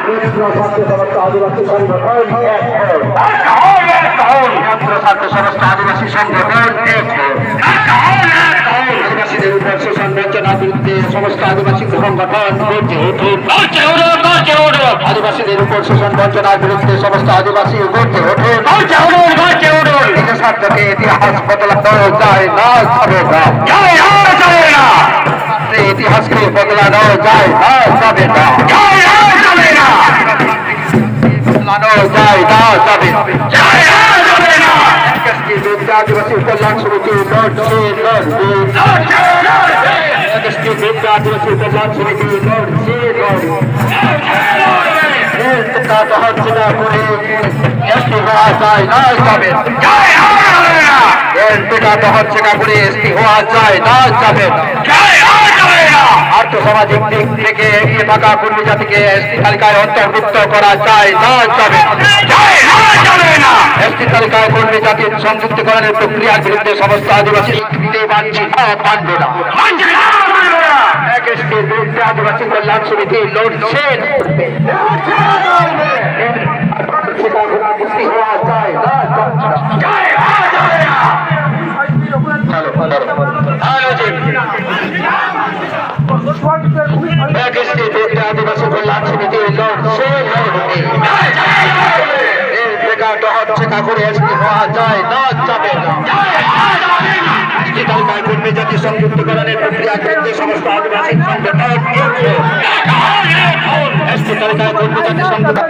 ছাত্র সমস্ত আদিবাসী সংগঠন সমস্ত আদিবাসী সংগঠন আদিবাসীদের উপর শোষণ বঞ্চনার বিরুদ্ধে সমস্ত আদিবাসী সংগঠন আদিবাসীদের উপর শোষণ বঞ্চনার বিরুদ্ধে সমস্ত আদিবাসী গর্জে ওঠুন নিজের স্বার্থকে ইতিহাস বদলানো যায় না যাবে না ইতিহাসকে বদলানো যায় না যাবে না আদিবাসী কল্যাণ সমিতি আদিবাসী কল্যাণ সমিতি হচ্ছে না করে এসটি হওয়া যায় না যাবে হচ্ছে না করে এসটি হওয়া যায় না যাবে আর্থসামাজিক দিক থেকে এগিয়ে থাকা কর্মী জাতিকে এসটি তালিকায় অন্তর্ভুক্ত করা যায় না যাবে এসটি তালিকায় কর্মী জাতির সংযুক্তিকরণের প্রক্রিয়ার বিরুদ্ধে সমস্ত আদিবাসী আদিবাসী কল্যাণ সমিতি লড়ছে আদিবাসী কল্যাণ সমিতি লড়ছে হচ্ছে কাকুরে এসটি হওয়া যায় না যাবে তালিকায় কর্মী জাতি সংযুক্তিকরণের প্রক্রিয়া করতে সমস্ত আদিবাসী সংগঠন এসটি তালিকায় কর্মী জাতি সংগঠন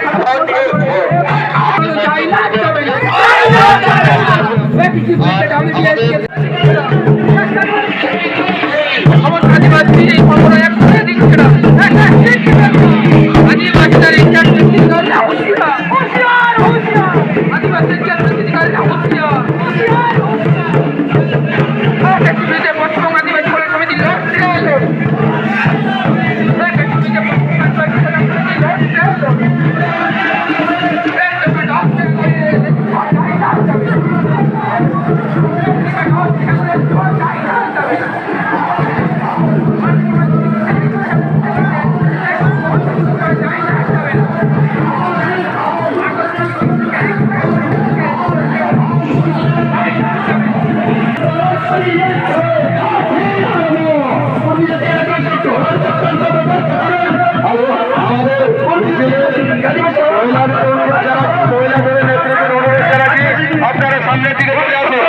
আপনারা সামনের দিকে চলে আসুন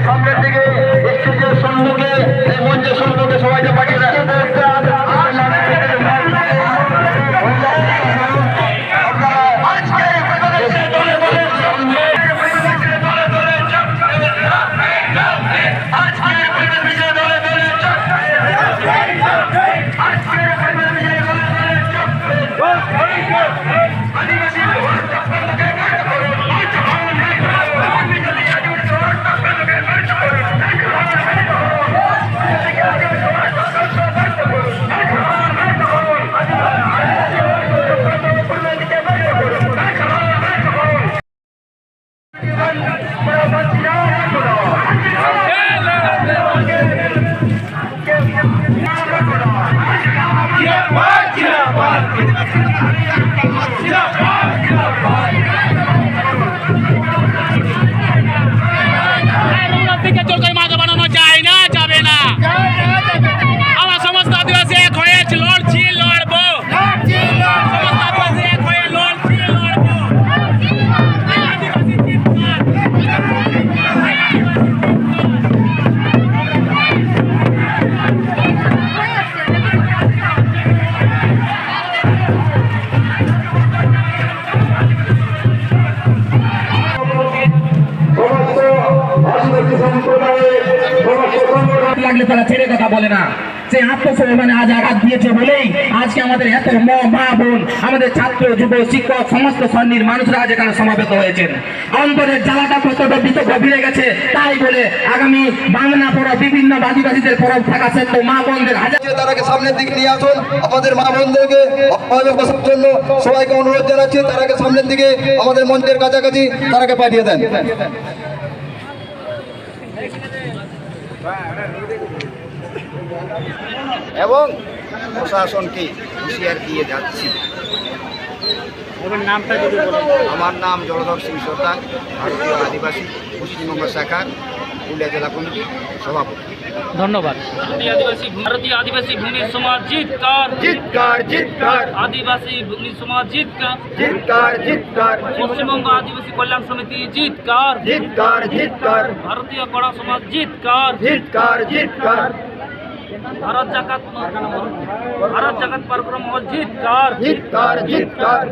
সামনের দিকে স্টেজের সম্মুখে মঞ্চের সম্মুখে সবাইকে পাঠিয়ে রাখেন লাগলে তারা ছেড়ে কথা বলে না। সে আত্মসম্মানে আজ আঘাত দিয়েছে বলেই আজকে আমাদের এত মা বোন, আমাদের ছাত্র যুব শিক্ষক সমস্ত শ্রেণীর মানুষরা আজ এখানে সমাবেত হয়েছেন। অন্তরের জ্বালাটা কতটা গভীরে গেছে, তাই বলে আগামী বাংলা পরব, বিভিন্ন আদিবাসীদের পরব থাকা সত্ত্বেও মা বোনদের তারাকে সামনের দিকে নিয়ে আসুন। আমাদের মা বোনদেরকে বসার জন্য সবাইকে অনুরোধ জানাচ্ছি, তারাকে সামনের দিকে আমাদের মঞ্চের কাছাকাছি তারাকে পাঠিয়ে দেন। এবং প্রশাসনকে হুঁশিয়ার দিয়ে যাচ্ছি। আমার নাম জলধর সিং সর্দার, ভারতীয় আদিবাসী পশ্চিমবঙ্গ শাখার পুরুলিয়া জেলা কমিটির সভাপতি। ধন্যবাদ। ভারতীয় আদিবাসী ভূমি সমাজ জিতকার, জিতকার জিতকার আদিবাসী ভূমি সমাজ জিতকার, জিতকার জিতকার পশ্চিমবঙ্গ আদিবাসী কল্যাণ সমিতি জিতকার, জিতকার জিতকার ভারতীয় কড়া সমাজ জিতকার, জিতকার জিতকার ভারত জাকাত পরক্রম জিতকার, জিতকার জিতকার